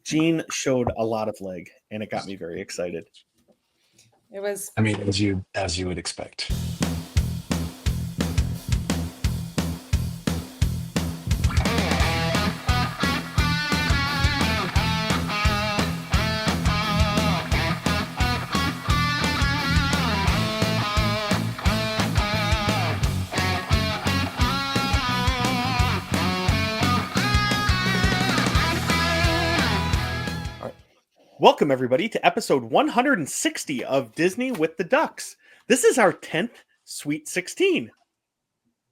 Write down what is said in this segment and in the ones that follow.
Gene showed a lot of leg, and it got me very excited. It was. I mean, as you would expect. Welcome, everybody, to episode 160 of Disney with the Ducks. This is our 10th Sweet 16.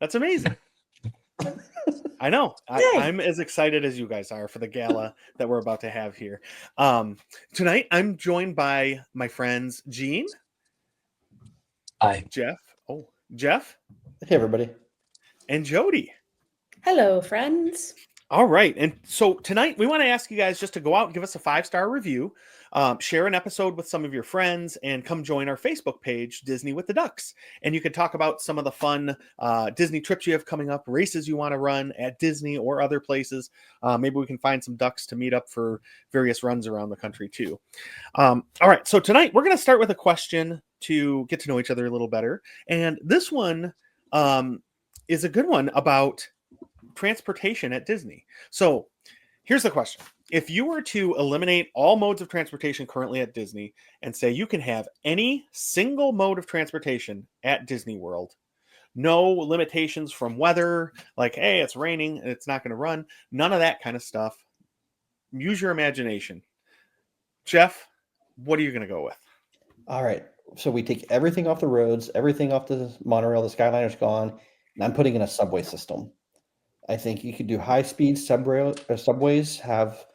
That's amazing. I know. I'm as excited as you guys are for the gala that we're about to have here. Tonight, I'm joined by my friends Gene. Hi. Jeff. Hey, everybody. And Jody. Hello, friends. All right. And so tonight we want to ask you guys just to go out and give us a 5-star review, share an episode with some of your friends, and come join our Facebook page, Disney with the Ducks. And you can talk about some of the fun Disney trips you have coming up, races you want to run at Disney or other places. Maybe we can find some ducks to meet up for various runs around the country too. All right. So tonight we're going to start with a question to get to know each other a little better. And this one is a good one about transportation at Disney. So here's the question. If you were to eliminate all modes of transportation currently at Disney and say you can have any single mode of transportation at Disney World, no limitations from weather, like, hey, it's raining and it's not going to run, none of that kind of stuff. Use your imagination. Jeff, what are you going to go with? All right. So we take everything off the roads, everything off the monorail, the Skyliner's gone, and I'm putting in a subway system. I think you could do high-speed subways, have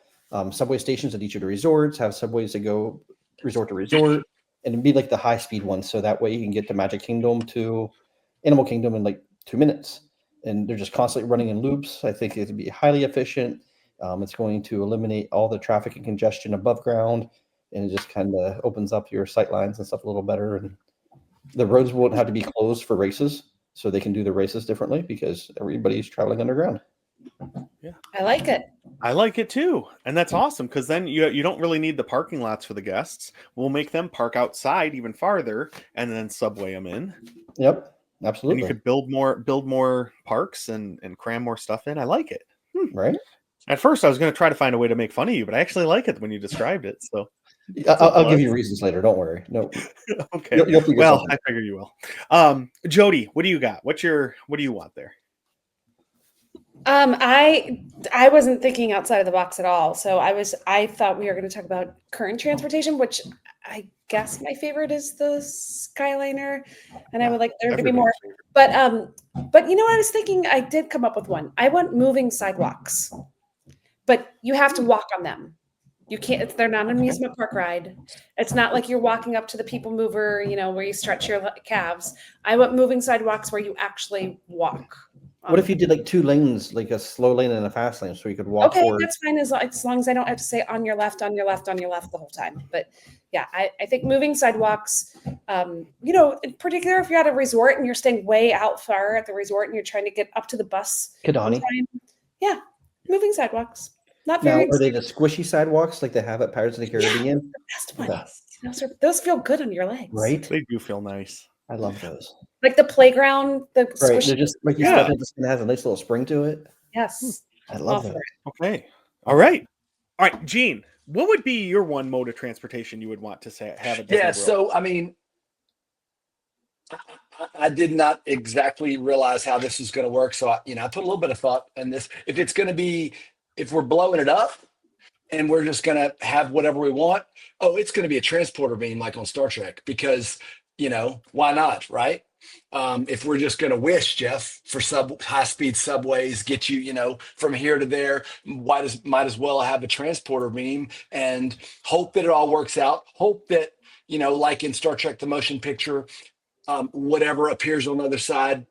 subway stations at each of the resorts, have subways that go resort to resort, and it'd be like the high-speed ones. So that way you can get to Magic Kingdom to Animal Kingdom in like 2 minutes. And they're just constantly running in loops. I think it'd be highly efficient. It's going to eliminate all the traffic and congestion above ground, and it just kind of opens up your sight lines and stuff a little better. And the roads won't have to be closed for races, so they can do the races differently because everybody's traveling underground. Yeah, I like it. I like it too. And that's awesome because then you don't really need the parking lots for the guests. We'll make them park outside even farther and then subway them in. Yep, absolutely. And you could build more parks and cram more stuff in. I like it. Right? At first, I was going to try to find a way to make fun of you, but I actually like it when you described it. So I'll give you reasons later. Don't worry. No. Okay. Well, I figure you will. Jody, what do you got? What do you want there? I wasn't thinking outside of the box at all. So I thought we were going to talk about current transportation, which I guess my favorite is the Skyliner, and I would like there to be more. But you know what I was thinking? I did come up with one. I want moving sidewalks, but you have to walk on them. You can't, they're not an amusement park ride. It's not like you're walking up to the people mover, where you stretch your calves. I want moving sidewalks where you actually walk. What if you did like 2 lanes, like a slow lane and a fast lane, so you could walk forward? That's fine as long as I don't have to say on your left, on your left, on your left the whole time. But yeah, I think moving sidewalks, in particular if you're at a resort and you're staying way out far at the resort and you're trying to get up to the bus. Kidani. Yeah, moving sidewalks. Not now, very. Are they the squishy sidewalks like they have at Pirates of the Caribbean? The best ones. Those feel good on your legs. Right? They do feel nice. I love those. Like the playground, the right. They're just like you step in, it has a nice little spring to it. Yes. I love that. Okay. All right, Gene, what would be your one mode of transportation you would want to have at Disney World? So I mean, I did not exactly realize how this was going to work. So I put a little bit of thought in this. If we're blowing it up and we're just going to have whatever we want, it's going to be a transporter beam like on Star Trek because, why not, right? If we're just going to wish, Jeff, for high-speed subways, get you, from here to there, might as well have a transporter beam and hope that it all works out. Hope that, like in Star Trek, the motion picture, whatever appears on the other side,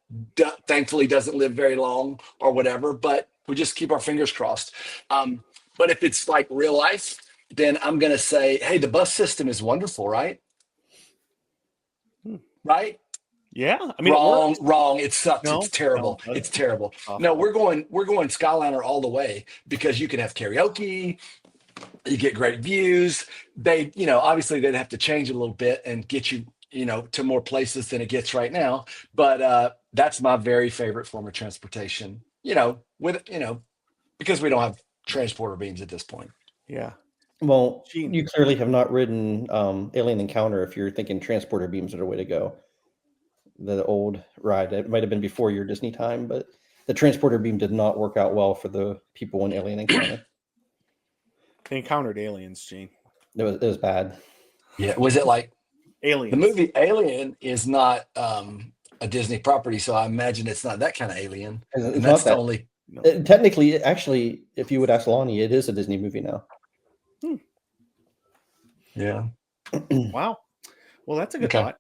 thankfully doesn't live very long or whatever, but we just keep our fingers crossed. But if it's like real life, then I'm going to say, hey, the bus system is wonderful, right? Right? Yeah. I mean, wrong. It sucks. No, it's terrible. no, It's terrible. No, we're going Skyliner all the way because you can have karaoke. You get great views. They, obviously they'd have to change it a little bit and get you, to more places than it gets right now. But that's my very favorite form of transportation, because we don't have transporter beams at this point. Yeah. Well, Gene. you clearly have not ridden Alien Encounter if you're thinking transporter beams are the way to go. The old ride, it might have been before your Disney time, but the transporter beam did not work out well for the people in Alien Encounter. They encountered aliens, Gene. It was bad. Yeah. Was it like Aliens. the movie Alien is not a Disney property, so I imagine it's not that kind of alien. It's And not that's the that. only. No. Technically, actually, if you would ask Lonnie, it is a Disney movie now. Yeah. Wow. Well, that's a good Okay. thought.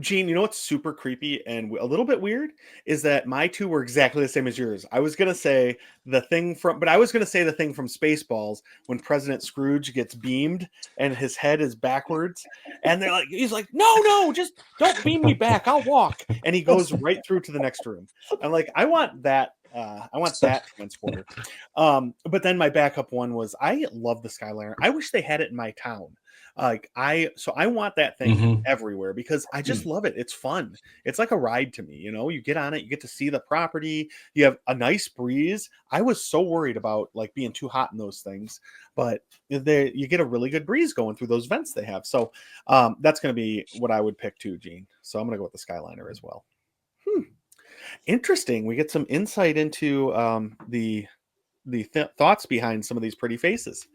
Gene, you know what's super creepy and a little bit weird is that my two were exactly the same as yours. I was gonna say the thing from Spaceballs when President Scrooge gets beamed and his head is backwards, and he's like, no, just don't beam me back, I'll walk, and he goes right through to the next room. I'm like, I want that. I want that transporter. But then my backup one was I love the Skyliner. I wish they had it in my town. I want that thing Mhm. everywhere because I just love it. It's fun. It's like a ride to me. You get on it, you get to see the property. You have a nice breeze. I was so worried about like being too hot in those things, but you get a really good breeze going through those vents they have. So that's going to be what I would pick too, Gene. So I'm going to go with the Skyliner as well. Interesting. We get some insight into the thoughts behind some of these pretty faces.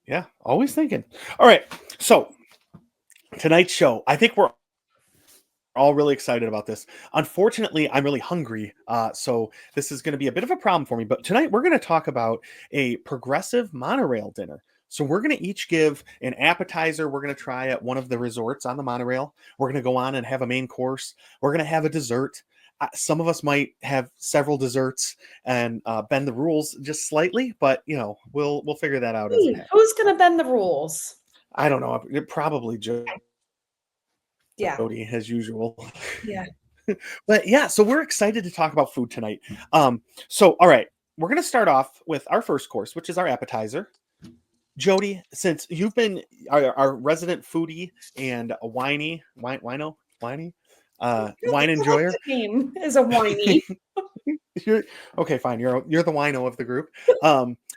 Yeah, always thinking. All right, so tonight's show, I think we're all really excited about this. Unfortunately, I'm really hungry, so this is going to be a bit of a problem for me. But tonight we're going to talk about a progressive monorail dinner. So we're going to each give an appetizer we're going to try at one of the resorts on the monorail. We're going to go on and have a main course. We're going to have a dessert. Some of us might have several desserts and bend the rules just slightly, but we'll figure that out as it happens. Who's gonna bend the rules? I don't know. Probably Yeah. Jody as usual. Yeah. But yeah, so we're excited to talk about food tonight. So all right, we're going to start off with our first course, which is our appetizer. Jody, since you've been our resident foodie and a wine enjoyer. Name is a whiny. Okay, fine. You're the wino of the group.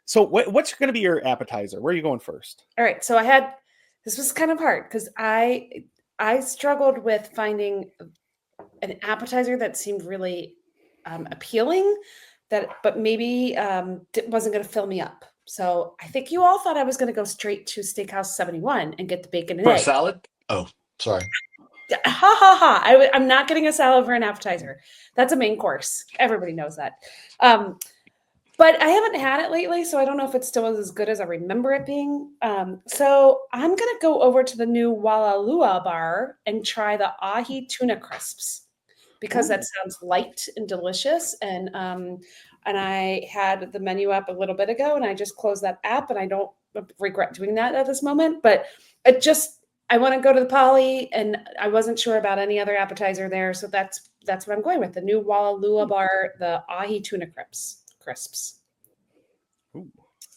So what's going to be your appetizer? Where are you going first? All right. So this was kind of hard because I struggled with finding an appetizer that seemed really appealing, but maybe wasn't going to fill me up. So I think you all thought I was going to go straight to Steakhouse 71 and get the bacon and For a egg. salad? Oh, sorry. Ha ha ha! I'm not getting a salad for an appetizer. That's a main course. Everybody knows that. But I haven't had it lately, so I don't know if it still is as good as I remember it being. So I'm going to go over to the new Walalua bar and try the ahi tuna crisps because that sounds light and delicious. And I had the menu up a little bit ago, and I just closed that app, and I don't regret doing that at this moment. But I want to go to the Poly, and I wasn't sure about any other appetizer there, so that's what I'm going with. The new Walalua bar, the ahi tuna crisps. Ooh.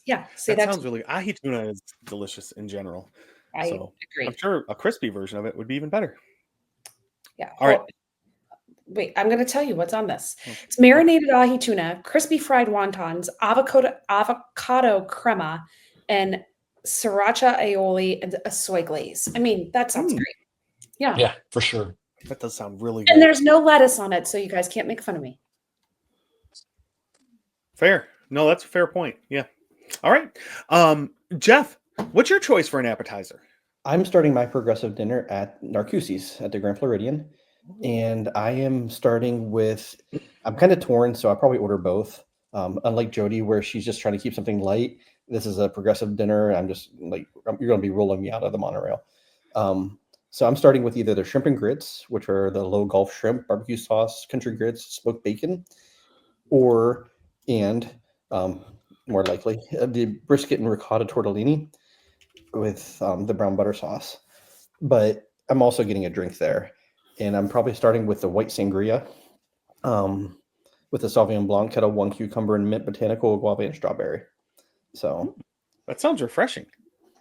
Yeah, that sounds really. Ahi tuna is delicious in general. I so agree. I'm sure a crispy version of it would be even better. Yeah. All right. Wait, I'm going to tell you what's on this. It's marinated ahi tuna, crispy fried wontons, avocado crema, and sriracha aioli and a soy glaze. I mean, that sounds great. Yeah. Yeah, for sure. That does sound really good. And there's no lettuce on it, so you guys can't make fun of me. Fair. No, that's a fair point. Yeah. All right. Jeff, what's your choice for an appetizer? I'm starting my progressive dinner at Narcoossee's at the Grand Floridian. And I am starting with, I'm kind of torn, so I'll probably order both. Unlike Jody, where she's just trying to keep something light, this is a progressive dinner. I'm just like, you're going to be rolling me out of the monorail. So I'm starting with either the shrimp and grits, which are the low Gulf shrimp, barbecue sauce, country grits, smoked bacon, more likely, the brisket and ricotta tortellini with the brown butter sauce. But I'm also getting a drink there. And I'm probably starting with the white sangria with the Sauvignon Blanc, Kettle One cucumber and mint botanical guava and strawberry. So, That sounds refreshing.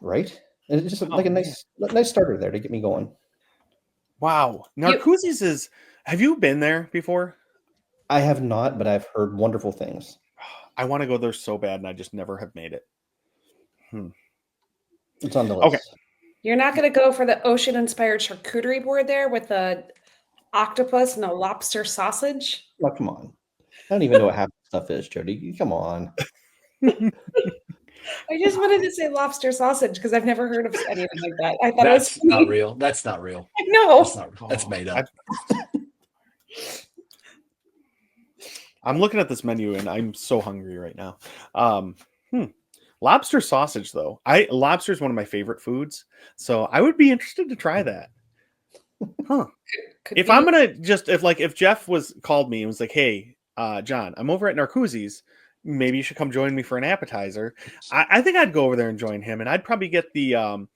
right? And it's just Oh, like a man. nice starter there to get me going. Wow. Narcoossee's is. Have you been there before? I have not, but I've heard wonderful things. I want to go there so bad, and I just never have made it. It's on the Okay. list. You're not going to go for the ocean-inspired charcuterie board there with the octopus and a lobster sausage? Oh, come on. I don't even know what half the stuff is, Jody. Come on. I just wanted to say lobster sausage because I've never heard of anything like that. I thought it was That's funny. not real. That's not real. I know. That's not. That's made up. I'm looking at this menu, and I'm so hungry right now. Lobster sausage, though. Lobster is one of my favorite foods, so I would be interested to try that. Huh. Could If be. I'm gonna if Jeff called me and was like, "Hey, John, I'm over at Narcoossee's. Maybe you should come join me for an appetizer." I think I'd go over there and join him, and I'd probably get the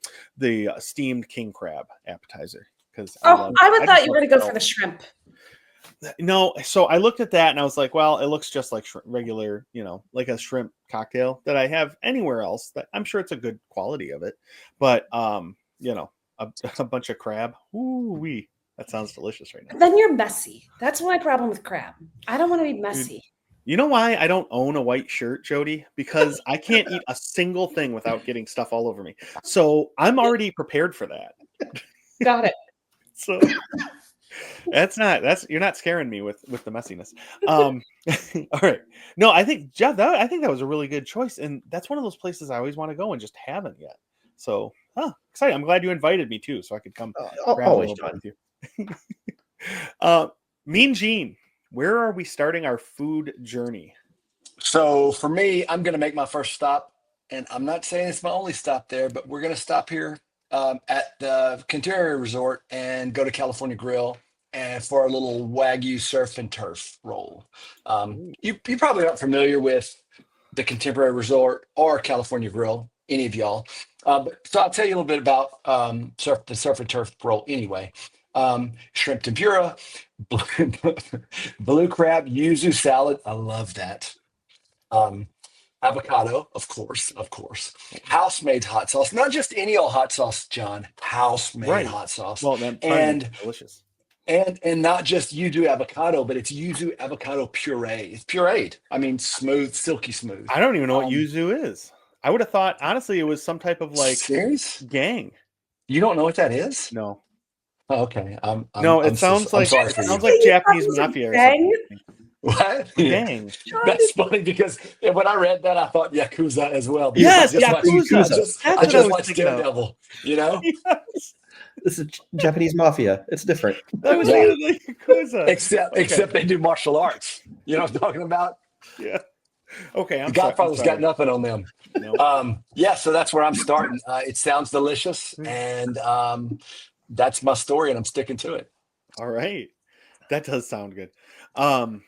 steamed king crab appetizer because I would thought you were going to go for the shrimp. No, so I looked at that and I was like, well, it looks just like regular, like a shrimp cocktail that I have anywhere else. That I'm sure it's a good quality of it, but a bunch of crab. Ooh wee, that sounds delicious right now. Then you're messy. That's my problem with crab. I don't want to be messy. You know why I don't own a white shirt, Jody? Because I can't eat a single thing without getting stuff all over me. So I'm already prepared for that. Got it. So you're not scaring me with the messiness. All right. No, I think Jeff, I think that was a really good choice. And that's one of those places I always want to go and just haven't yet. So excited. I'm glad you invited me too, so I could come grab Always, a little John. bit with you. Mean Gene, where are we starting our food journey? So for me, I'm going to make my first stop, and I'm not saying it's my only stop there, but we're going to stop here at the Contemporary Resort and go to California Grill and for a little Wagyu surf and turf roll. You probably aren't familiar with the Contemporary Resort or California Grill, any of y'all. So I'll tell you a little bit about the surf and turf roll anyway. Shrimp tempura, blue crab, yuzu salad. I love that. Avocado, of course. House-made hot sauce, not just any old hot sauce, John. House-made Right. hot sauce, Well, that and delicious. and not just yuzu avocado, but it's yuzu avocado puree. It's pureed. I mean, smooth, silky smooth. I don't even know what yuzu is. I would have thought, honestly, it was some type of Serious? gang. You don't know what that is? No. Oh, okay. It sounds like you. Japanese mafia or something. What? Gang. That's funny because when I read that, I thought Yakuza as well. Yes, because I Yakuza. I just watched Daredevil, Yes. This is Japanese mafia. It's different. I was Yeah. thinking of the Yakuza. Except they do martial arts. You know what I'm talking about? Yeah. Okay. The Godfather's got nothing on them. No. So that's where I'm starting. It sounds delicious, and that's my story, and I'm sticking to it. All right. That does sound good. All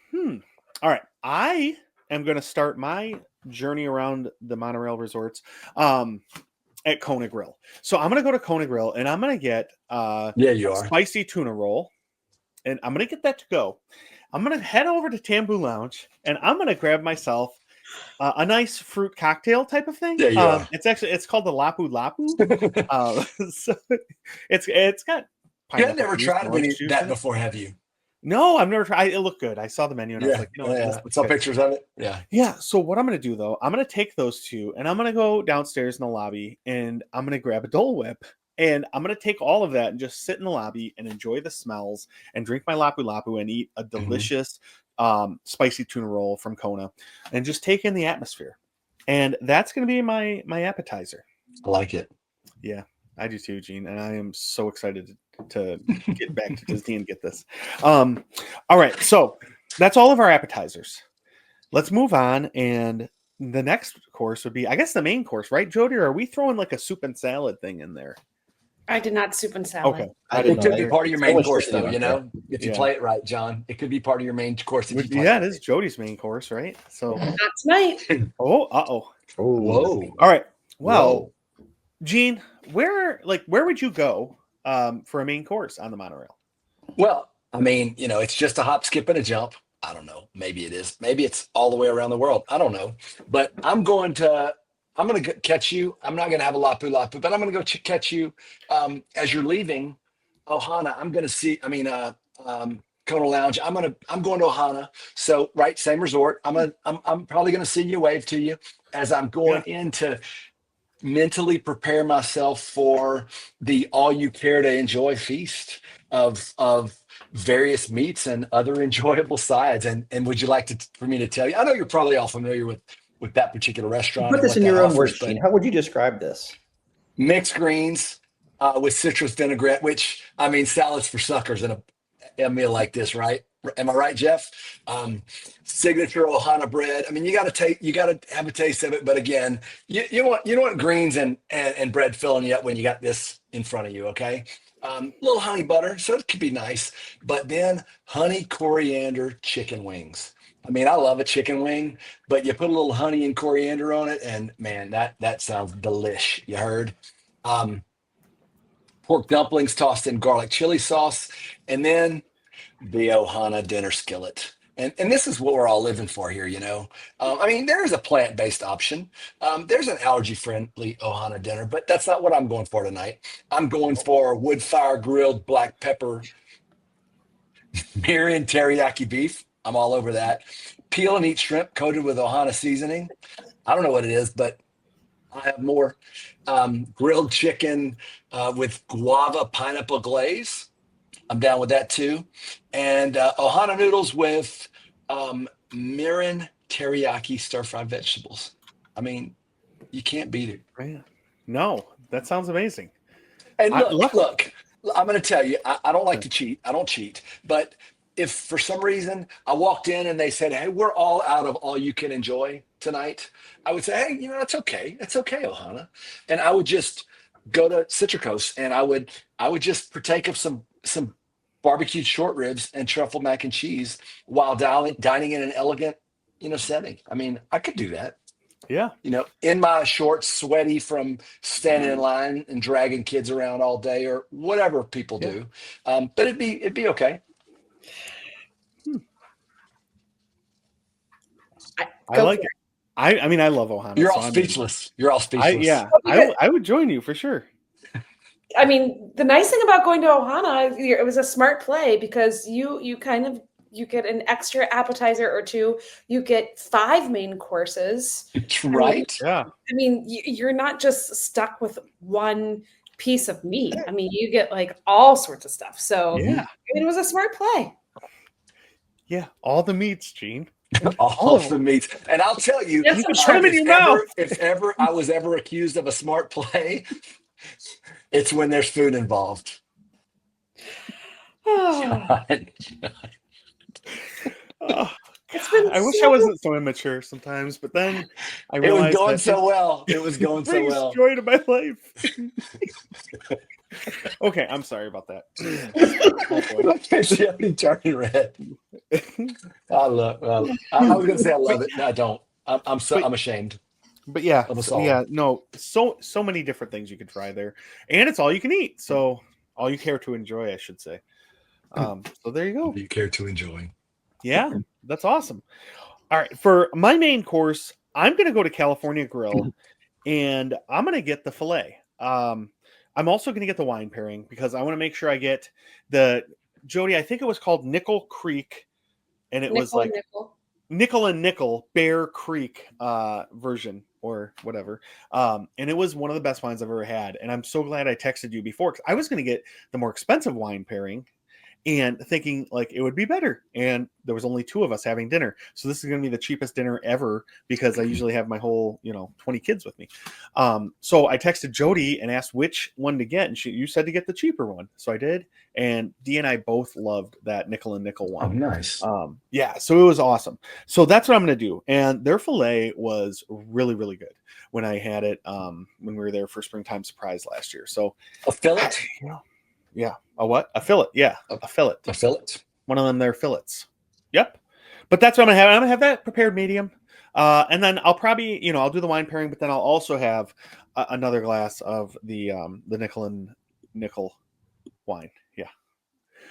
right. I am going to start my journey around the monorail resorts at Kona Grill. So I'm going to go to Kona Grill and I'm going to get You are. spicy tuna roll, and I'm going to get that to go. I'm going to head over to Tambu Lounge and I'm going to grab myself a nice fruit cocktail type of thing. Yeah, you are. It's called the Lapu Lapu. So it's got. You've never juice, tried orange juice that in it. before, have you? No, I've never tried. It looked good. I saw the menu and I was like, Yeah. I saw good. pictures of it. Yeah. Yeah. So what I'm going to do though, I'm going to take those two and I'm going to go downstairs in the lobby and I'm going to grab a Dole Whip and I'm going to take all of that and just sit in the lobby and enjoy the smells and drink my Lapu Lapu and eat a delicious spicy tuna roll from Kona and just take in the atmosphere. And that's going to be my appetizer. I like it. Yeah, I do too, Gene. And I am so excited to get back to Disney and get this. All right. So that's all of our appetizers. Let's move on. And the next course would be, I guess, the main course, right, Jody? Or are we throwing like a soup and salad thing in there? I did not soup and salad. Okay. It could be part of your main much course, chicken though, on you there. know? If you play it right, John. It could be part of your main course if you play Yeah, it it is Jody's main course, right? So, Not tonight. oh. Oh, Whoa. All right. Well, Whoa. Gene, where would you go for a main course on the monorail? Well, I mean, it's just a hop, skip, and a jump. I don't know. Maybe it is. Maybe it's all the way around the world. I don't know. But I'm going to I'm going to catch you. I'm not going to have a lapu lapu, but I'm going to go catch you as you're leaving Ohana. I'm going to see. Kona Lounge. I'm going to Ohana. So right, same resort. I'm probably going to see you, wave to you as I'm going Yeah. in to mentally prepare myself for the all you care to enjoy feast of various meats and other enjoyable sides. And would you like for me to tell you? I know you're probably all familiar with that particular restaurant Put and this what in that your own words, offers, Gene. but How would you describe this? mixed greens with citrus vinaigrette, which I mean, salads for suckers in a meal like this, right? Am I right, Jeff? Signature Ohana bread. I mean, you got to have a taste of it. But again, you don't want greens and bread filling you up when you got this in front of you. Okay, little honey butter, so it could be nice. But then honey coriander chicken wings. I mean, I love a chicken wing, but you put a little honey and coriander on it, and man, that sounds delish. You heard? Um, Pork dumplings tossed in garlic chili sauce, and then the Ohana dinner skillet. And this is what we're all living for here, you know. I mean, there is a plant-based option. There's an allergy-friendly Ohana dinner, but that's not what I'm going for tonight. I'm going for wood fire grilled black pepper Marion teriyaki beef. I'm all over that. Peel and eat shrimp coated with Ohana seasoning. I don't know what it is, but I have more. Grilled chicken with guava pineapple glaze. I'm down with that too. And Ohana noodles with mirin teriyaki stir-fried vegetables. I mean, you can't beat it. Right. No, that sounds amazing. And I look, I'm going to tell you, I don't like to cheat. I don't cheat. But if for some reason I walked in and they said, hey, we're all out of all you can enjoy tonight, I would say, hey, it's okay. It's okay, Ohana. And I would just go to Citricos and I would just partake of some barbecued short ribs and truffle mac and cheese while dining in an elegant, setting. I mean, I could do that yeah. in my shorts, sweaty from standing in line and dragging kids around all day or whatever people Yeah. do. But it'd be okay. I like it. I mean, I love Ohana. You're so all I'm in. speechless. You're all speechless. I would join you for sure. I mean, the nice thing about going to Ohana, it was a smart play because you get an extra appetizer or two. You get 5 main courses. Right? Yeah. I mean, you're not just stuck with one piece of meat. I mean, you get like all sorts of stuff. So Yeah. it was a smart play. Yeah. All the meats, Gene. All of the meats. And I'll tell you, Yes, You can I'm put them in your mouth. if ever I was ever accused of a smart play, it's when there's food involved. Oh, Oh, it's been I wish I so wasn't so immature sometimes, but then I It was realized going that so well. It was it going so brings well. joy to my life. Okay, I'm sorry about that. Oh, boy. She already turning red. I love. I was going to say I love it. No, I don't. I'm ashamed But yeah, of us all. yeah, no, so many different things you could try there, and it's all you can eat. So all you care to enjoy, I should say. So there you go. Do you care to enjoy? Yeah, that's awesome. All right, for my main course, I'm going to go to California Grill, and I'm going to get the fillet. I'm also going to get the wine pairing because I want to make sure I get the Jody. I think it was called Nickel Creek, and it was like Nickel and Nickel Bear Creek version or whatever. And it was one of the best wines I've ever had. And I'm so glad I texted you before because I was going to get the more expensive wine pairing and thinking like it would be better. And there was only 2 of us having dinner. So this is going to be the cheapest dinner ever because I usually have my whole, 20 kids with me. So I texted Jody and asked which one to get. And you said to get the cheaper one. So I did. And Dee and I both loved that Nickel and Nickel Oh, one. nice. Yeah, so it was awesome. So that's what I'm going to do. And their filet was really, really good when I had it when we were there for Springtime Surprise last year. So A fillet. yeah, a what? A fillet. Yeah, a fillet. A fillet. One of them, they're fillets. Yep. But that's what I'm going to have. I'm going to have that prepared medium. And then I'll probably, I'll do the wine pairing, but then I'll also have another glass of the Nickel and Nickel wine. Yeah.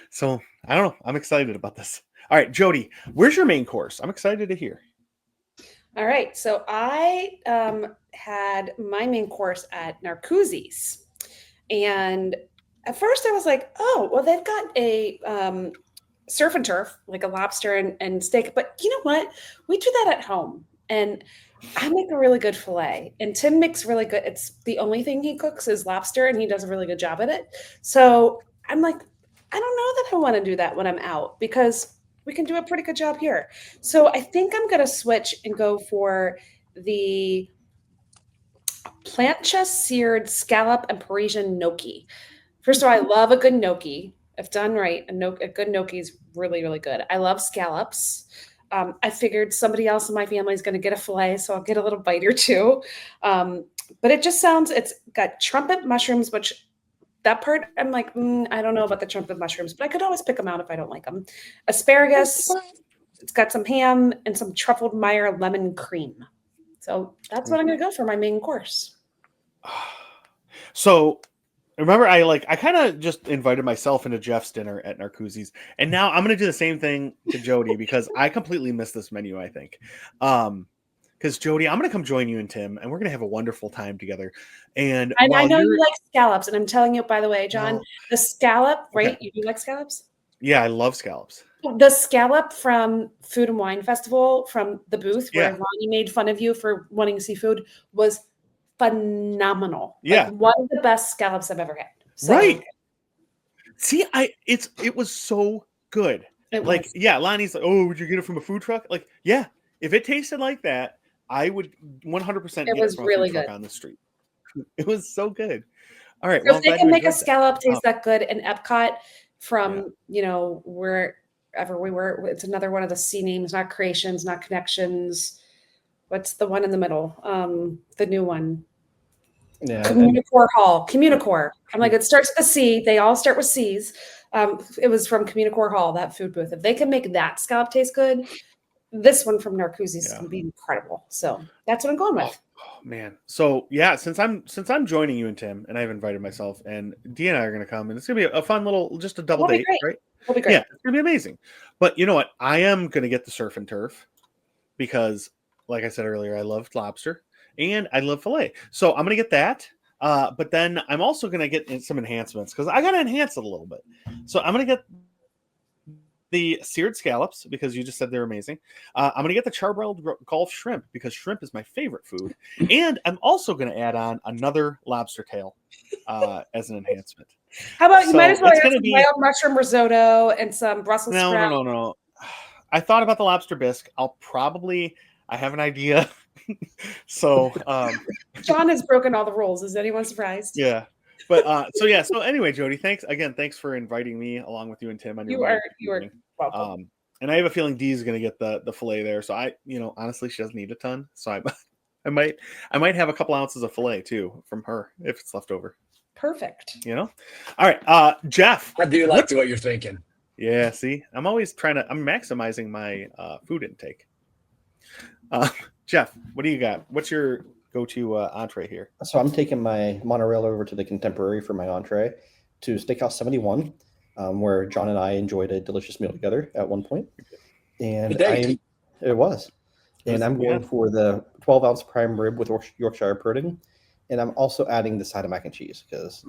So I don't know. I'm excited about this. All right, Jody, where's your main course? I'm excited to hear. All right. So I had my main course at Narcoossee's. And at first I was like, oh, well, they've got a surf and turf, like a lobster and steak. But you know what? We do that at home. And I make a really good filet. And Tim makes really good. It's the only thing he cooks is lobster, and he does a really good job at it. So I'm like, I don't know that I want to do that when I'm out because we can do a pretty good job here. So I think I'm going to switch and go for the plancha seared scallop and Parisian gnocchi. First of all, I love a good gnocchi. If done right, a good gnocchi is really, really good. I love scallops. I figured somebody else in my family is going to get a fillet, so I'll get a little bite or two. But it just sounds, it's got trumpet mushrooms, which that part I'm like, I don't know about the trumpet mushrooms, but I could always pick them out if I don't like them. Asparagus, it's got some ham and some truffled Meyer lemon cream. So that's what I'm going to go for my main course. So remember, I kind of just invited myself into Jeff's dinner at Narcoossee's, and now I'm gonna do the same thing to Jody because I completely missed this menu. I think, because Jody, I'm gonna come join you and Tim, and we're gonna have a wonderful time together. And I while know you're, you like scallops, and I'm telling you, by the way, John, well, the scallop, right? okay, You do like scallops? yeah, I love scallops. The scallop from Food and Wine Festival from the booth where Yeah, Ronnie made fun of you for wanting seafood was phenomenal. Like yeah, one of the best scallops I've ever had. So right. See, it was so good. it Like, was. yeah, Lonnie's like, oh, would you get it from a food truck? Like, yeah, if it tasted like that, I would 100% It get it was from a food really truck good. on the street. It was so good. All right. So Well, if I'm they glad can you make a enjoyed that. scallop taste that good in Epcot Yeah. from, wherever we were, it's another one of the C names, not Creations, not Connections. What's the one in the middle? The new one. Yeah, Communicore Hall. Communicore. I'm like, it starts with a C. They all start with C's. It was from Communicore Hall, that food booth. If they can make that scallop taste good, this one from Narcoossee's is Yeah. going to be incredible. So that's what I'm going with. Oh, man. So yeah, since I'm joining you and Tim, and I've invited myself, and Dee and I are gonna come, and it's gonna be a fun little, just a double That'll be date, great. right? That'll be great. Yeah, it's gonna be amazing. But you know what? I am gonna get the surf and turf because, like I said earlier, I love lobster and I love filet. So I'm gonna get that. But then I'm also gonna get some enhancements because I gotta enhance it a little bit. So I'm gonna get the seared scallops because you just said they're amazing. I'm going to get the charbroiled Gulf shrimp because shrimp is my favorite food. And I'm also going to add on another lobster tail as an enhancement. How about you might So as well it's add going to some be wild mushroom risotto and some Brussels no, no, sprout. no, no. I thought about the lobster bisque. I have an idea. So John has broken all the rules. Is anyone surprised? yeah. But so anyway, Jody, thanks for inviting me along with you and Tim on your You are evening. welcome. And I have a feeling Dee's going to get the fillet there. So honestly, she doesn't need a ton. So I might have a couple ounces of fillet too from her if it's left over. Perfect. All right. Jeff, I do like what you're thinking. Yeah. See, I'm maximizing my food intake. Jeff, what do you got? What's your go-to entree here? So I'm taking my monorail over to the Contemporary for my entree to Steakhouse 71, where John and I enjoyed a delicious meal together at one point. And it was. And I'm going for the 12-ounce prime rib with Yorkshire pudding. And I'm also adding the side of mac and cheese because,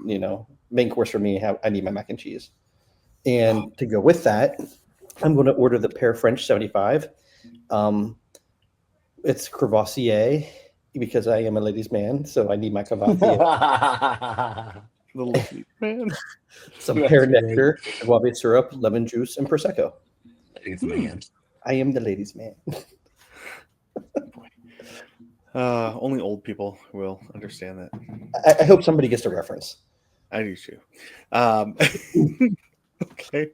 main course for me, I need my mac and cheese. And to go with that, I'm going to order the Pear French 75. It's Crevassier because I am a ladies' man, so I need my Crevassier. The ladies' man. Some pear nectar, agave syrup, lemon juice, and Prosecco. Ladies' man. I am the ladies' man. Only old people will understand that. I hope somebody gets the reference. I do too. Okay.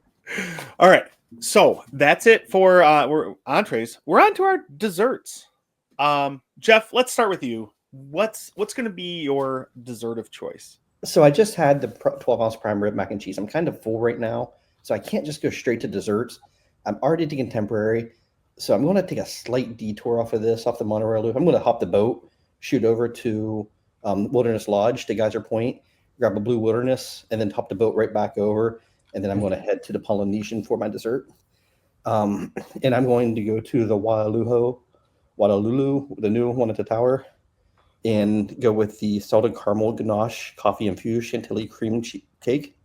All right. So that's it for we're entrees. We're on to our desserts. Jeff, let's start with you. What's going to be your dessert of choice? So I just had the 12-ounce prime rib mac and cheese. I'm kind of full right now, so I can't just go straight to desserts. I'm already at the Contemporary, so I'm going to take a slight detour off the monorail loop. I'm going to hop the boat, shoot over to Wilderness Lodge to Geyser Point, grab a Blue Wilderness, and then hop the boat right back over. And then I'm going to head to the Polynesian for my dessert. And I'm going to go to the Waialuho Waterloo, the new one at the tower, and go with the salted caramel ganache coffee infused chantilly cream cake,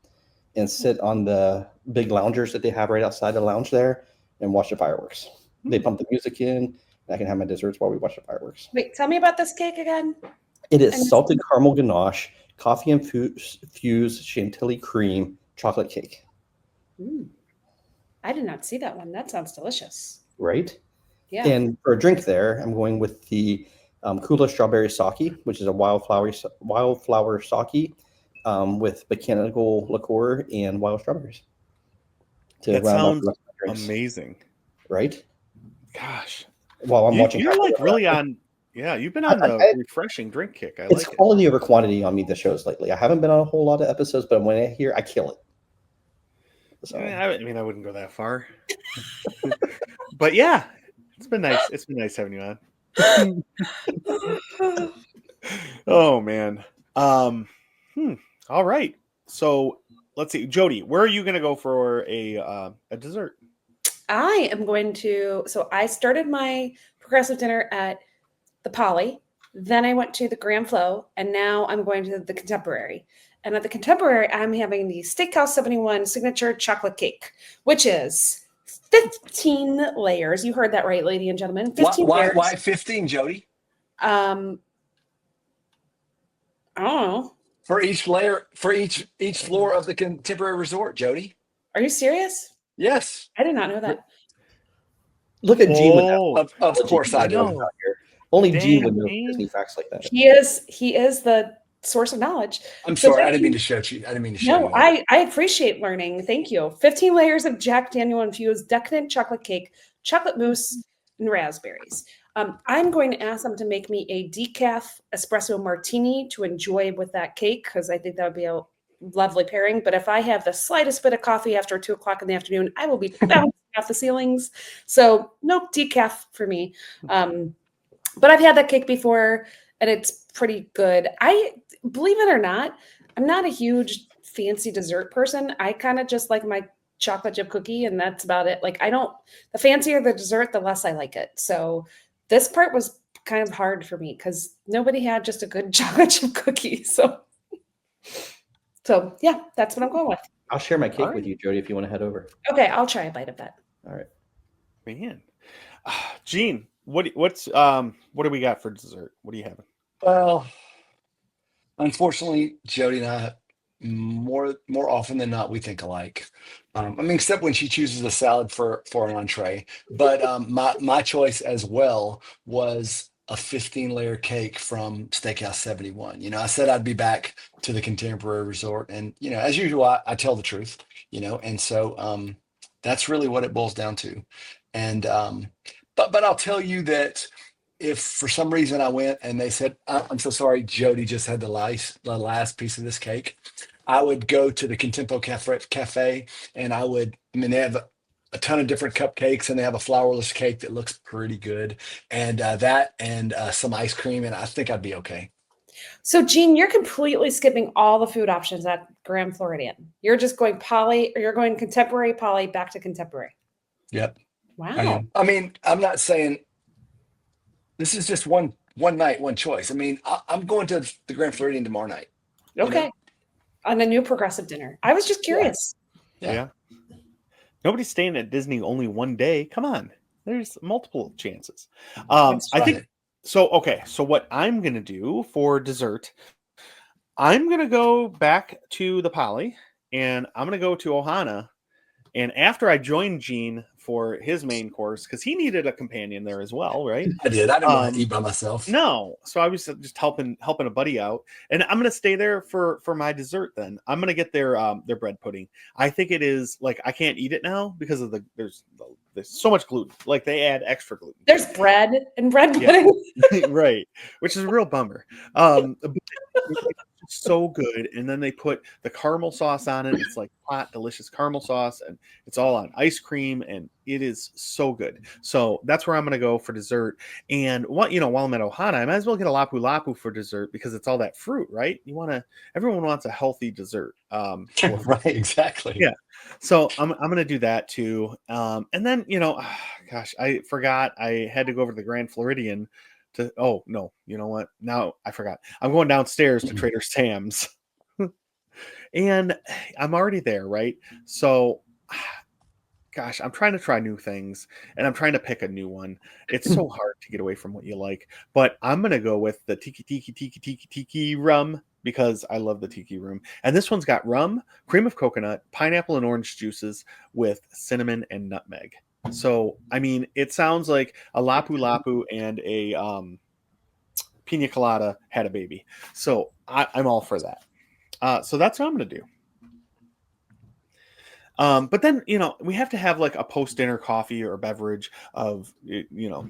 and sit on the big loungers that they have right outside the lounge there and watch the fireworks. They pump the music in, and I can have my desserts while we watch the fireworks. Wait, tell me about this cake again. It is salted caramel ganache, coffee infused chantilly cream chocolate cake. I did not see that one. That sounds delicious. Right? Yeah. And for a drink there, I'm going with the Kula strawberry sake, which is a wildflower sake with botanical liqueur and wild strawberries. That sounds amazing. Right? Gosh. While I'm watching, you're like really on. Yeah, you've been on the refreshing drink kick. It's quality over quantity on me, the shows lately. I haven't been on a whole lot of episodes, but when I hear, I kill it. So. I mean, I wouldn't go that far. But yeah, it's been nice. It's been nice having you on. Oh, man. All right. So let's see. Jody, where are you going to go for a dessert? I am going to. So I started my progressive dinner at the Poly. Then I went to the Grand Flow, and now I'm going to the Contemporary. And at the Contemporary, I'm having the Steakhouse 71 signature chocolate cake, which is 15 layers. You heard that right, ladies and gentlemen. 15 layers. Why 15, Jody? I don't know. For each layer, for each floor of the Contemporary Resort, Jody. Are you serious? Yes. I did not know that. Look at Gene with that. Of course I do. Only Gene would know Disney facts like that. He is the source of knowledge. I'm sorry, I didn't mean to show you. I didn't mean to show you. No, I appreciate learning. Thank you. 15 layers of Jack Daniel infused decadent chocolate cake, chocolate mousse, and raspberries. I'm going to ask them to make me a decaf espresso martini to enjoy with that cake, because I think that would be a lovely pairing. But if I have the slightest bit of coffee after 2:00 in the afternoon, I will be bouncing off the ceilings. So no decaf for me. But I've had that cake before, and it's pretty good. I believe it or not, I'm not a huge fancy dessert person. I kind of just like my chocolate chip cookie, and that's about it. Like, the fancier the dessert, the less I like it. So this part was kind of hard for me because nobody had just a good chocolate chip cookie. So yeah, that's what I'm going with. I'll share my cake with you, Jody, if you want to head over. Okay, I'll try a bite of that. All right. Man. Gene, what do we got for dessert? What are you having? Well, unfortunately, Jody and I, more often than not, we think alike. I mean, except when she chooses a salad for an entree. But my choice as well was a 15-layer cake from Steakhouse 71. I said I'd be back to the Contemporary Resort, and as usual, I tell the truth. And so that's really what it boils down to. And but I'll tell you that if for some reason I went and they said, I'm so sorry, Jody just had the last piece of this cake, I would go to the Contempo Cafe, and they have a ton of different cupcakes, and they have a flourless cake that looks pretty good, and some ice cream, and I think I'd be okay. So, Gene, you're completely skipping all the food options at Grand Floridian. You're just going Poly, or you're going Contemporary, Poly, back to Contemporary. Yep. Wow. I mean, I'm not saying this is just one night, one choice. I mean, I'm going to the Grand Floridian tomorrow night. Okay. On a new progressive dinner. I was just curious. Yeah. Nobody's staying at Disney only one day. Come on. There's multiple chances. That's I think right. so. Okay. So what I'm going to do for dessert, I'm going to go back to the Poly, and I'm going to go to Ohana. And after I joined Gene for his main course, because he needed a companion there as well, right? I did. I didn't want to eat by myself. No. So I was just helping a buddy out. And I'm gonna stay there for my dessert then. I'm gonna get their bread pudding. I think it is like I can't eat it now because of there's so much gluten. Like they add extra gluten. There's bread and bread pudding. Right. Which is a real bummer. so good. And then they put the caramel sauce on it. It's like hot, delicious caramel sauce, and it's all on ice cream, and it is so good. So that's where I'm gonna go for dessert. And what while I'm at Ohana, I might as well get a lapu lapu for dessert because it's all that fruit, right? Everyone wants a healthy dessert. Right, exactly. Yeah. So I'm gonna do that too. And then gosh, I forgot I had to go over to the Grand Floridian to. Oh no, you know what? Now I forgot. I'm going downstairs to Trader Sam's, and I'm already there, right? So, gosh, I'm trying to try new things, and I'm trying to pick a new one. It's so hard to get away from what you like, but I'm gonna go with the tiki rum because I love the tiki rum. And this one's got rum, cream of coconut, pineapple and orange juices with cinnamon and nutmeg. So, I mean, it sounds like a lapu lapu and a pina colada had a baby. So I'm all for that. So that's what I'm going to do. But then, we have to have like a post-dinner coffee or beverage of,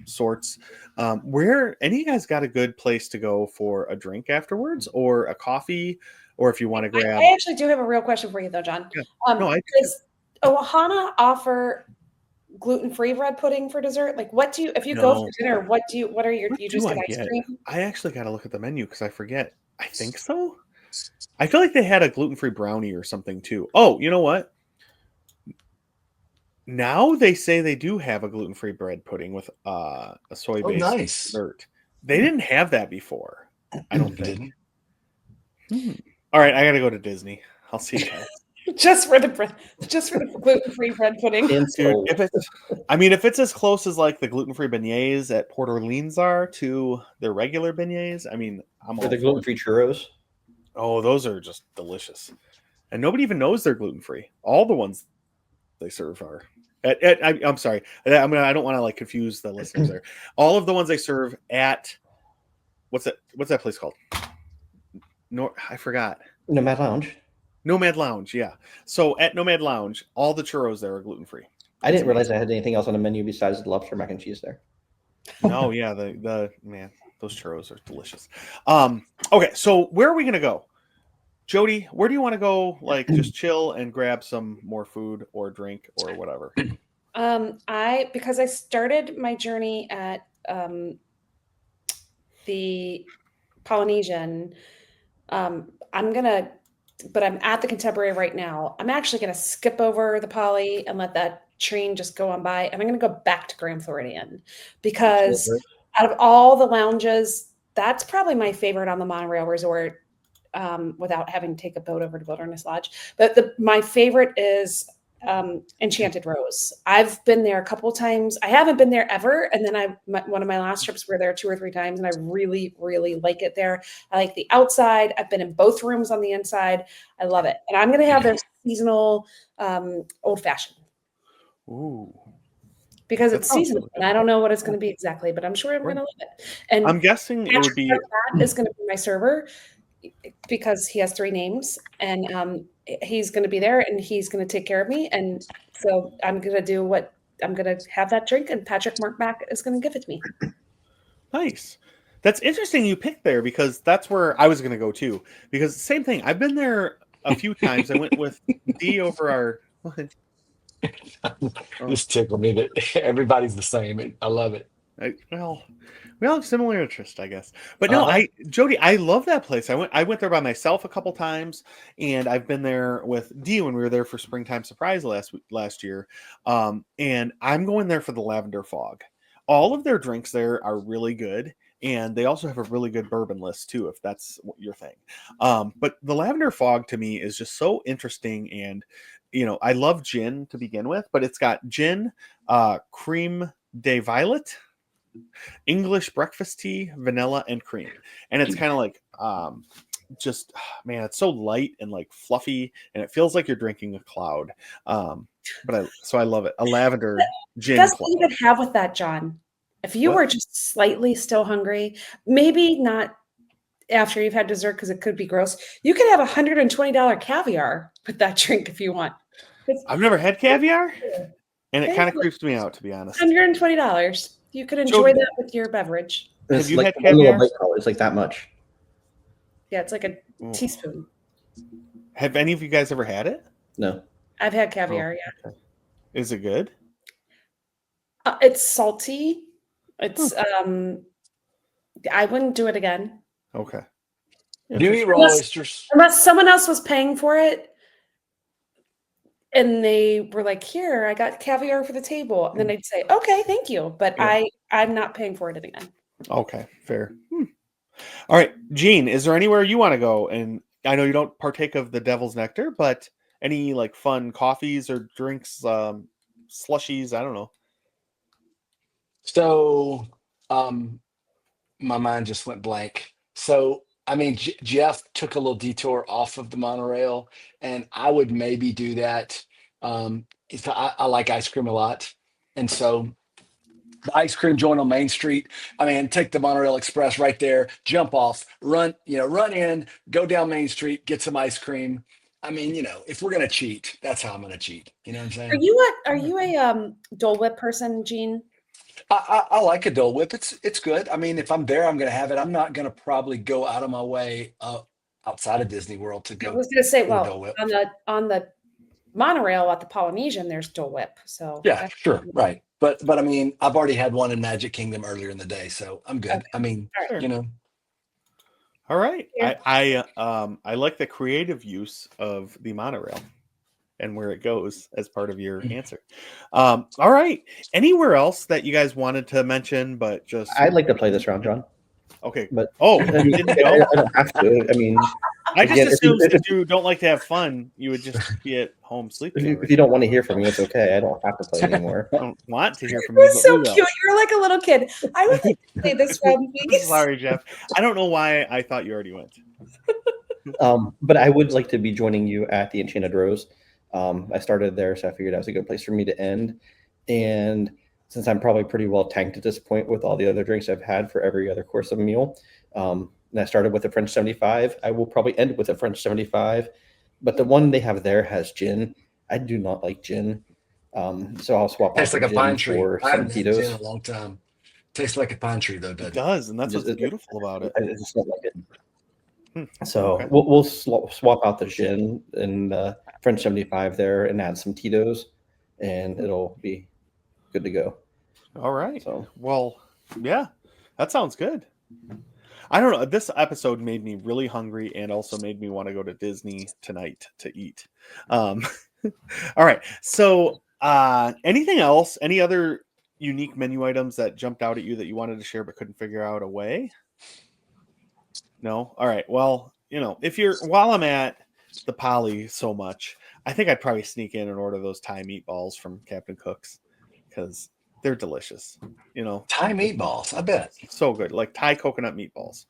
sorts. Where any of you guys got a good place to go for a drink afterwards or a coffee, or if you want to grab. I actually do have a real question for you though, John. Yeah. No, Does Ohana offer gluten-free bread pudding for dessert? Like if you go for dinner, what are you just get ice cream? I actually got to look at the menu because I forget. I think so. I feel like they had a gluten-free brownie or something too. Oh, you know what? Now they say they do have a gluten-free bread pudding with a soy-based dessert. They didn't have that before. I don't think. All right, I got to go to Disney. I'll see you guys. just for the gluten-free bread pudding. Dude, if it's as close as like the gluten-free beignets at Port Orleans are to their regular beignets, I mean, I'm all the gluten-free churros. Oh, those are just delicious, and nobody even knows they're gluten-free. All the ones they serve are. I'm sorry. I don't want to like confuse the listeners there. All of the ones they serve at what's that place called? I forgot. Nomad Lounge. Nomad Lounge, yeah. So at Nomad Lounge, all the churros there are gluten-free. I didn't realize I had anything else on the menu besides the lobster mac and cheese there. No, yeah, the man, those churros are delicious. Okay, so where are we gonna go? Jody, where do you want to go? Like just chill and grab some more food or drink or whatever. Because I started my journey at the Polynesian, I'm at the Contemporary right now. I'm actually gonna skip over the Poly and let that train just go on by, and I'm gonna go back to Grand Floridian because out of all the lounges, that's probably my favorite on the monorail resort. Without having to take a boat over to Wilderness Lodge. But my favorite is Enchanted Rose. I've been there a couple times. I haven't been there ever. And then one of my last trips were there 2 or 3 times, and I really, really like it there. I like the outside. I've been in both rooms on the inside. I love it. And I'm going to have their seasonal old fashioned. Ooh. Because it's seasonal, and I don't know what it's going to be exactly, but I'm sure I'm going to love it. And I'm guessing it would be. That is going to be my server, because he has 3 names, and he's going to be there and he's going to take care of me. And so I'm going to have that drink, and Patrick Markback is going to give it to me. Nice. That's interesting you picked there because that's where I was going to go too. Because same thing. I've been there a few times. I went with D over our. Just tickle me that everybody's the same. I love it. We all have similar interest, I guess. But no, Jody, I love that place. I went there by myself a couple times, and I've been there with Dee when we were there for Springtime Surprise last year. And I'm going there for the Lavender Fog. All of their drinks there are really good, and they also have a really good bourbon list too, if that's your thing. But the Lavender Fog to me is just so interesting, and I love gin to begin with, but it's got gin, cream de violet, English breakfast tea, vanilla, and cream. And it's kind of like it's so light and like fluffy, and it feels like you're drinking a cloud. So I love it. A lavender gin. That's what you could have with that, John. If you were just slightly still hungry, maybe not after you've had dessert because it could be gross. You could have $120 caviar with that drink if you want. I've never had caviar, and it kind of creeps me out, to be honest. $120. You could enjoy that with your beverage. Have you like had caviar? It's like that much. Yeah, it's like a Ooh. teaspoon. Have any of you guys ever had it? No. I've had caviar. Yeah, Is it good? it's salty. It's I wouldn't do it again Okay. Do you eat raw Unless- oysters? unless someone else was paying for it, and they were like, "Here, I got caviar for the table," and then I'd say, "Okay, thank you," but Yeah. I'm not paying for it again. Okay, fair. All right, Gene, is there anywhere you want to go? And I know you don't partake of the devil's nectar, but any like fun coffees or drinks, slushies? I don't know. So, my mind just went blank. So, I mean, Jeff took a little detour off of the monorail, and I would maybe do that. I like ice cream a lot, and so the ice cream joint on Main Street. I mean, take the monorail express right there, jump off, run in, go down Main Street, get some ice cream. I mean, if we're gonna cheat, that's how I'm gonna cheat. You know what I'm saying? Are you a Dole Whip person, Gene? I like a Dole Whip. It's good. I mean, if I'm there, I'm gonna have it. I'm not gonna probably go out of my way outside of Disney World to I go was going to say, to a Dole well, Whip. on the monorail at the Polynesian, there's Dole Whip. So Yeah, sure, right. But I mean, I've already had one in Magic Kingdom earlier in the day, so I'm good. Okay. I mean, All right. you know, All right. Yeah. I like the creative use of the monorail and where it goes as part of your answer. All right. Anywhere else that you guys wanted to mention, but just I'd like to play this round, John. okay. But Oh, I, you mean, didn't go? I don't have to. I mean, I just again, assumed since you don't like to have fun, you would just be at home sleeping. if already. you don't want to hear from me, it's okay. I don't have to play anymore. I don't want to hear from It you. was But so we will. cute. You're like a little kid. I would like to play this round, please. Sorry, Jeff. I don't know why I thought you already went. But I would like to be joining you at the Enchanted Rose. I started there, so I figured that was a good place for me to end. And since I'm probably pretty well tanked at this point with all the other drinks I've had for every other course of a meal, and I started with a French 75. I will probably end with a French 75, but the one they have there has gin. I do not like gin, so I'll swap out tastes the like a pine gin tree. for I some haven't had gin in Tito's. a long time. Tastes like a pine tree, though, It doesn't it? does, and that's what's Just- beautiful about it. I just don't like it. Hmm, So okay. we'll swap out the gin and French 75 there and add some Tito's, and it'll be good to go. All right. So Well, yeah, that sounds good. I don't know. This episode made me really hungry and also made me want to go to Disney tonight to eat. All right. So, anything else? Any other unique menu items that jumped out at you that you wanted to share but couldn't figure out a way? No. All right. Well, while I'm at the Poly so much, I think I'd probably sneak in and order those Thai meatballs from Captain Cook's because they're delicious. Thai meatballs, I bet. So good, like Thai coconut meatballs.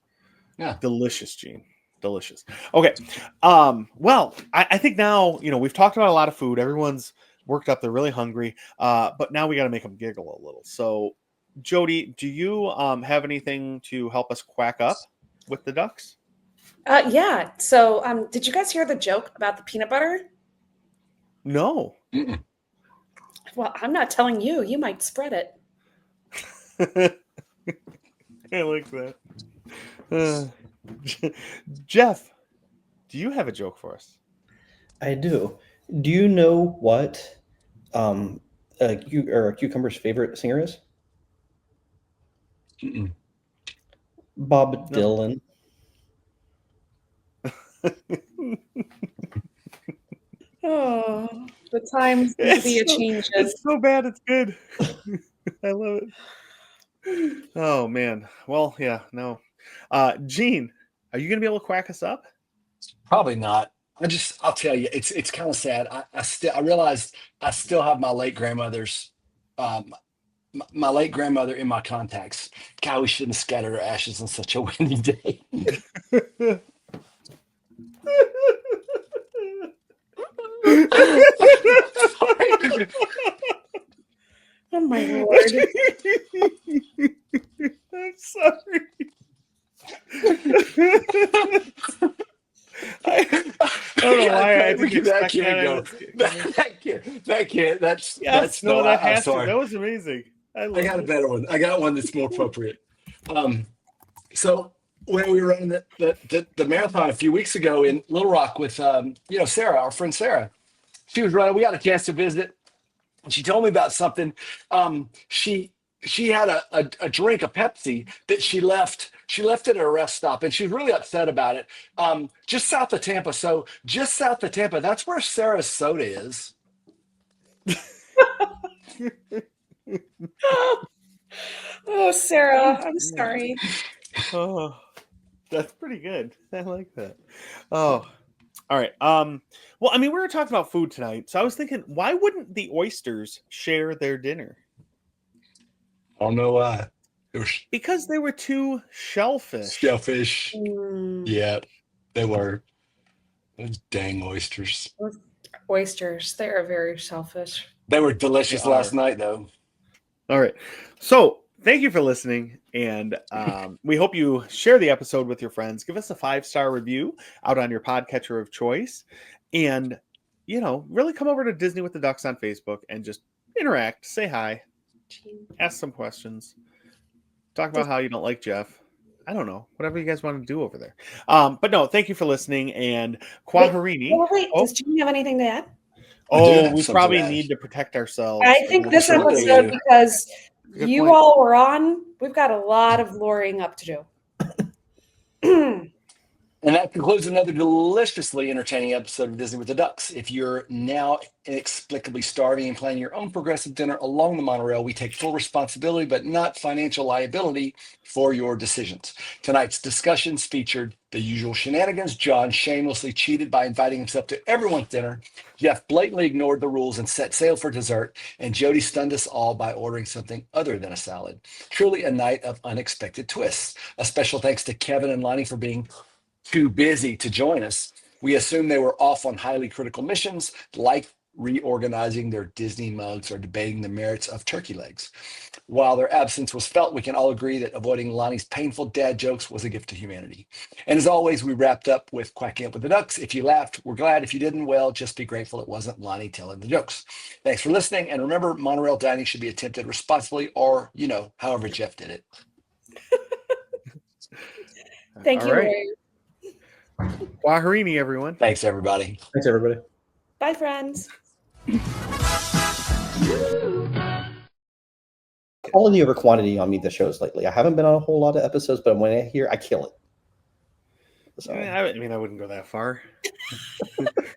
Yeah. Delicious, Gene. Delicious. Okay. Well, I think now, we've talked about a lot of food. Everyone's worked up. They're really hungry. But now we got to make them giggle a little. So, Jody, do you have anything to help us quack up with the ducks? Yeah. So, did you guys hear the joke about the peanut butter? No. Mm-mm. Well, I'm not telling you. You might spread it. I like that. Jeff, do you have a joke for us? I do. Do you know what a cucumber's favorite singer is? Mm-mm. Bob No. Dylan. Oh, the times need to be a change. It's so bad, it's good. I love it. Oh man. Well, yeah, no. Gene, are you gonna be able to quack us up? Probably not. I'll tell you, it's kind of sad. I realized I still have my late grandmother's, my late grandmother in my contacts. God, we shouldn't have scattered her ashes on such a windy day. Sorry. Oh my lord. I'm sorry. I don't know why I didn't expect can't go. that. That can't. Yes, That's no, no. that I'm has to. sorry. That was amazing. I I got a better one. I got one that's more appropriate. So when we were running the marathon a few weeks ago in Little Rock with Sarah, our friend Sarah. She was running. We got a chance to visit, and she told me about something. She had a drink, a Pepsi, that she left. She left it at a rest stop, and she was really upset about it. Just south of Tampa. So just south of Tampa, that's where Sarah's soda is. Oh, Sarah, I'm sorry. Oh, that's pretty good. I like that. Oh, all right. Well, I mean, we were talking about food tonight, so I was thinking, why wouldn't the oysters share their dinner? I don't know why. It was Because they were too shellfish. shellfish. Mm, Yeah, they were. Those dang oysters. oysters, they are very selfish. They were delicious They last are. night, though. All right. So thank you for listening. And we hope you share the episode with your friends. Give us a 5-star review out on your podcatcher of choice. And, really come over to Disney with the Ducks on Facebook and just interact, say hi, ask some questions, talk about how you don't like Jeff. I don't know, whatever you guys want to do over there. But no, thank you for listening. And Kwaharini. Wait, does Jimmy have anything to add? We probably need to protect ourselves. I think this Absolutely. episode, because Good you point. all were on, we've got a lot of luring up to do. And that concludes another deliciously entertaining episode of Disney with the Ducks. If you're now inexplicably starving and planning your own progressive dinner along the monorail, we take full responsibility, but not financial liability for your decisions. Tonight's discussions featured the usual shenanigans. John shamelessly cheated by inviting himself to everyone's dinner. Jeff blatantly ignored the rules and set sail for dessert. And Jody stunned us all by ordering something other than a salad. Truly a night of unexpected twists. A special thanks to Kevin and Lonnie for being too busy to join us. We assume they were off on highly critical missions, like reorganizing their Disney mugs or debating the merits of turkey legs. While their absence was felt, we can all agree that avoiding Lonnie's painful dad jokes was a gift to humanity. And as always, we wrapped up with Quacking Up with the Ducks. If you laughed, we're glad. If you didn't, well, just be grateful it wasn't Lonnie telling the jokes. Thanks for listening. And remember, monorail dining should be attempted responsibly or, however Jeff did it. Thank All you, right. Lori. Kwaharini, everyone. Thanks, everybody. Thanks, everybody. Bye, friends. Quality over quantity on me the shows lately. I haven't been on a whole lot of episodes, but when I hear, I kill it. So. I mean, I wouldn't go that far.